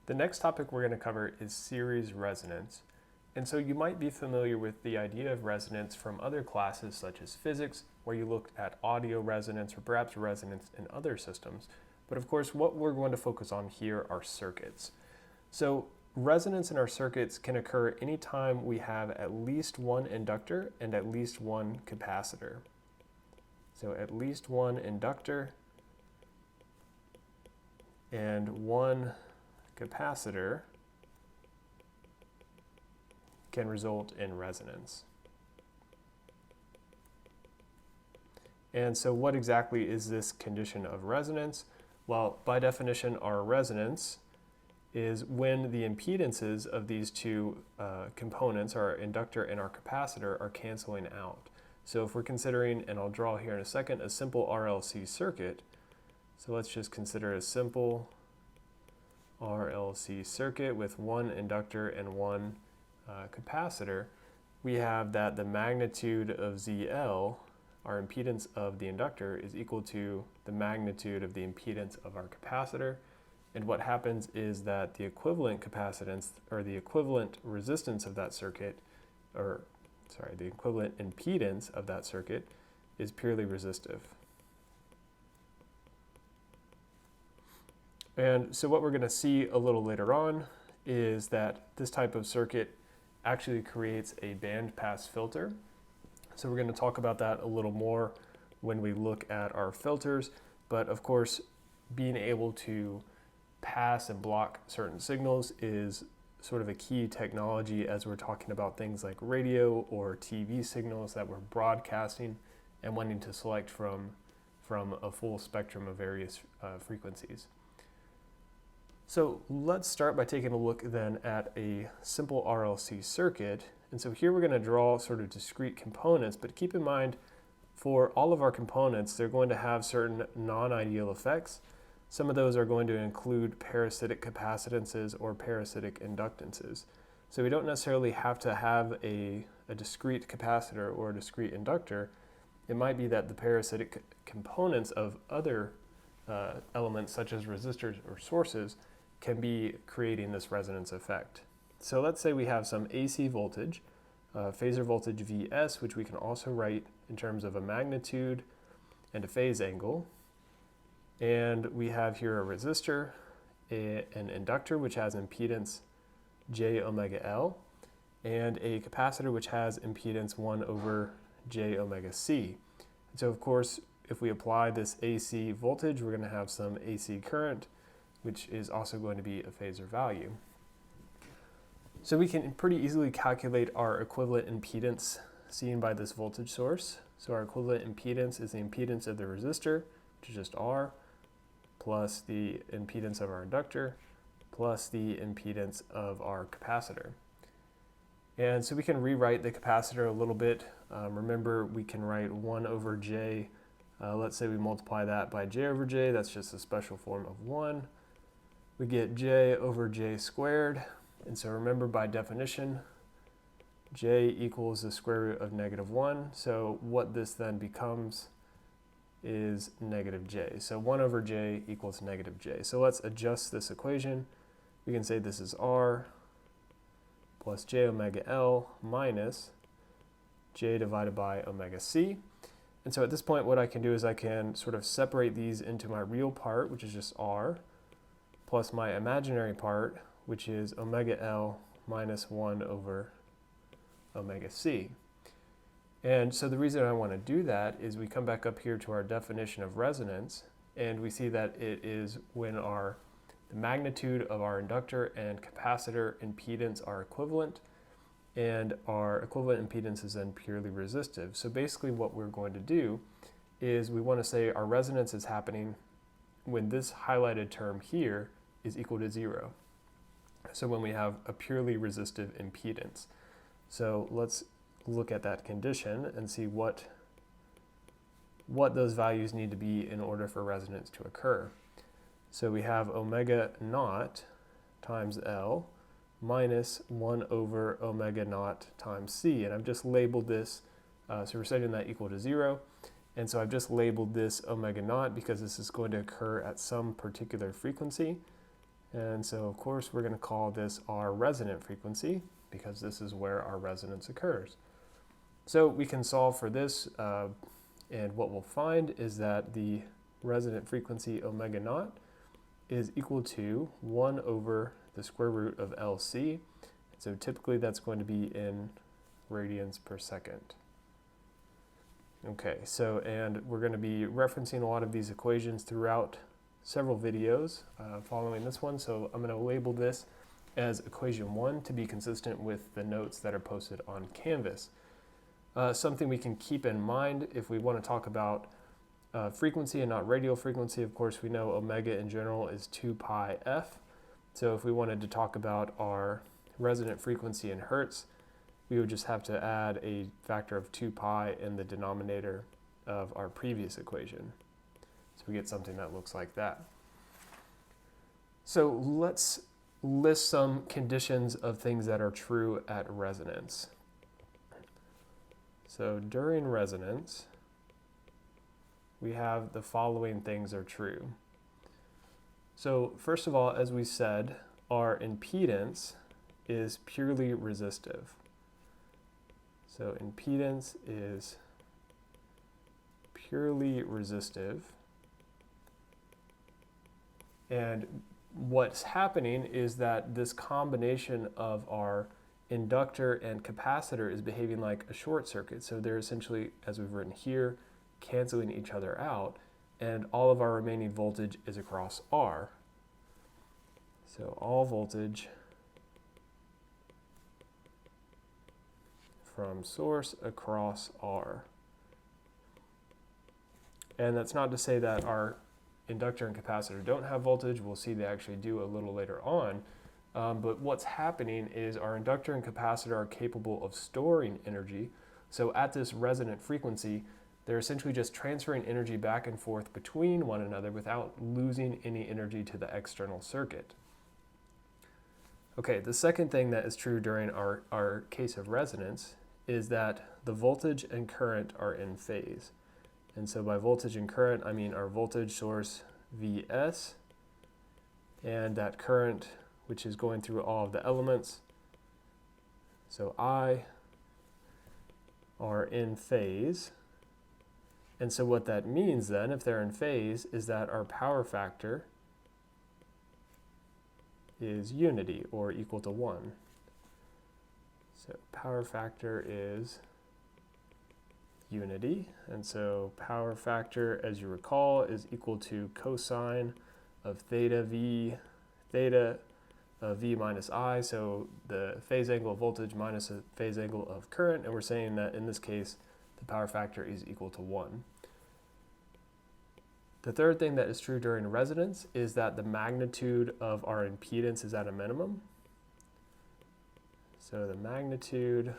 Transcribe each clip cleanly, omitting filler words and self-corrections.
The next topic we're going to cover is series resonance. And so you might be familiar with the idea of resonance from other classes such as physics, where you looked at audio resonance or perhaps resonance in other systems. But of course, what we're going to focus on here are circuits. So resonance in our circuits can occur anytime we have at least one inductor and at least one capacitor. So at least one inductor and one capacitor can result in resonance. And so what exactly is this condition of resonance? Well, by definition, our resonance is when the impedances of these two components, our inductor and our capacitor, are canceling out. So if we're considering, and I'll draw here in a second, a simple RLC circuit, so let's just consider a simple RLC circuit with one inductor and one capacitor. We have that the magnitude of ZL, our impedance of the inductor, is equal to the magnitude of the impedance of our capacitor. And what happens is that the equivalent capacitance, or the equivalent resistance of that circuit, the equivalent impedance of that circuit is purely resistive. And so what we're going to see a little later on is that this type of circuit actually creates a bandpass filter. So we're going to talk about that a little more when we look at our filters. But of course, being able to pass and block certain signals is sort of a key technology as we're talking about things like radio or TV signals that we're broadcasting and wanting to select from a full spectrum of various frequencies. So let's start by taking a look then at a simple RLC circuit. And so here we're going to draw sort of discrete components, but keep in mind for all of our components, they're going to have certain non-ideal effects. Some of those are going to include parasitic capacitances or parasitic inductances. So we don't necessarily have to have a discrete capacitor or a discrete inductor. It might be that the parasitic components of other elements such as resistors or sources can be creating this resonance effect. So let's say we have some AC voltage, phasor voltage Vs, which we can also write in terms of a magnitude and a phase angle. And we have here a resistor, an inductor which has impedance j omega L, and a capacitor which has impedance 1 over j omega C. And so of course, if we apply this AC voltage, we're going to have some AC current, which is also going to be a phasor value. So we can pretty easily calculate our equivalent impedance seen by this voltage source. So our equivalent impedance is the impedance of the resistor, which is just R, plus the impedance of our inductor, plus the impedance of our capacitor. And so we can rewrite the capacitor a little bit. Remember, we can write 1 over J. Let's say we multiply that by J over J. That's just a special form of 1. We get J over J squared. And so remember, by definition, J equals the square root of -1. So what this then becomes is negative J. So 1 over J equals negative J. So let's adjust this equation. We can say this is R plus J omega L minus J divided by omega C. And so at this point, what I can do is I can sort of separate these into my real part, which is just R, plus my imaginary part, which is omega L minus 1 over omega C. And so the reason I want to do that is we come back up here to our definition of resonance, and we see that it is when the magnitude of our inductor and capacitor impedance are equivalent, and our equivalent impedance is then purely resistive. So basically what we're going to do is we want to say our resonance is happening when this highlighted term here is equal to 0. So when we have a purely resistive impedance. So let's look at that condition and see what those values need to be in order for resonance to occur. So we have omega naught times L minus 1 over omega naught times C. And I've just labeled this, so we're setting that equal to 0. And so I've just labeled this omega naught because this is going to occur at some particular frequency. And so of course we're going to call this our resonant frequency because this is where our resonance occurs. So we can solve for this, and what we'll find is that the resonant frequency omega naught is equal to 1 over the square root of Lc. So typically that's going to be in radians per second. Okay, so and we're going to be referencing a lot of these equations throughout several videos following this one. So I'm going to label this as equation 1 to be consistent with the notes that are posted on Canvas. Something we can keep in mind if we want to talk about frequency and not radial frequency, of course we know omega in general is 2 pi f. So if we wanted to talk about our resonant frequency in hertz, we would just have to add a factor of 2 pi in the denominator of our previous equation. So we get something that looks like that. So let's list some conditions of things that are true at resonance. So during resonance, we have the following things are true. So first of all, as we said, our impedance is purely resistive. So impedance is purely resistive. And what's happening is that this combination of our inductor and capacitor is behaving like a short circuit. So they're essentially, as we've written here, canceling each other out, and all of our remaining voltage is across R. So all voltage from source across R. And that's not to say that our inductor and capacitor don't have voltage. We'll see they actually do a little later on. But what's happening is our inductor and capacitor are capable of storing energy. So at this resonant frequency, they're essentially just transferring energy back and forth between one another without losing any energy to the external circuit. Okay, the second thing that is true during our case of resonance is that the voltage and current are in phase. And so by voltage and current, I mean our voltage source Vs and that current which is going through all of the elements, so I, are in phase. And so what that means then, if they're in phase, is that our power factor is unity or equal to 1. So power factor is unity, and so power factor, as you recall, is equal to cosine of theta V of V minus I, so the phase angle of voltage minus the phase angle of current, and we're saying that in this case the power factor is equal to 1. The third thing that is true during resonance is that the magnitude of our impedance is at a minimum. So the magnitude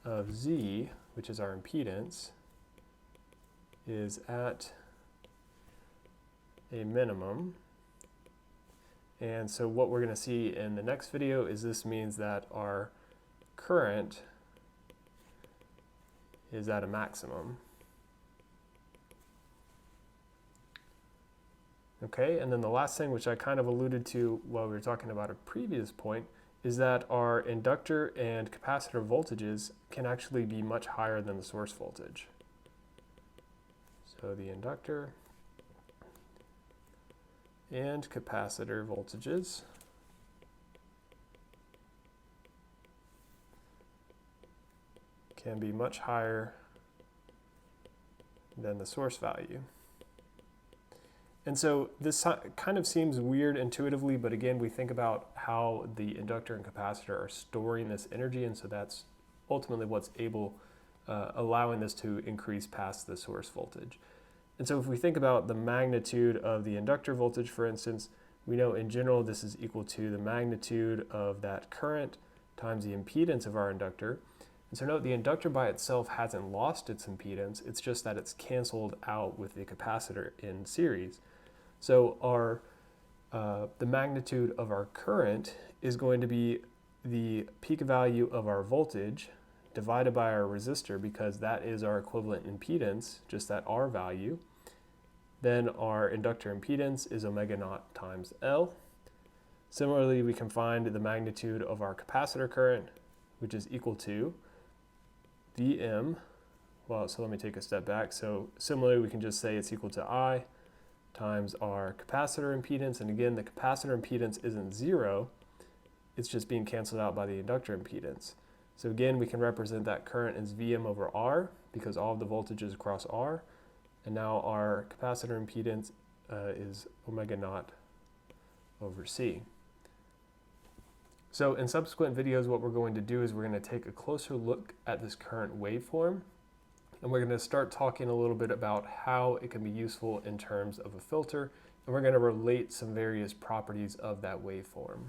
of Z, which is our impedance, is at a minimum. And so what we're going to see in the next video is this means that our current is at a maximum. Okay, and then the last thing, which I kind of alluded to while we were talking about a previous point, is that our inductor and capacitor voltages can actually be much higher than the source voltage. So the inductor and capacitor voltages can be much higher than the source value. And so this kind of seems weird intuitively, but again, we think about how the inductor and capacitor are storing this energy, and so that's ultimately what's allowing this to increase past the source voltage. And so if we think about the magnitude of the inductor voltage, for instance, we know in general this is equal to the magnitude of that current times the impedance of our inductor. And so note the inductor by itself hasn't lost its impedance, it's just that it's canceled out with the capacitor in series. So the magnitude of our current is going to be the peak value of our voltage divided by our resistor, because that is our equivalent impedance, just that R value. Then our inductor impedance is omega naught times L. Similarly, we can find the magnitude of our capacitor current, which is equal to Vm. Well, so let me take a step back. So similarly, we can just say it's equal to I times our capacitor impedance. And again, the capacitor impedance isn't zero. It's just being canceled out by the inductor impedance. So again, we can represent that current as Vm over R because all of the voltage is across R. And now our capacitor impedance is omega naught over C. So in subsequent videos, what we're going to do is we're going to take a closer look at this current waveform, and we're going to start talking a little bit about how it can be useful in terms of a filter, and we're going to relate some various properties of that waveform.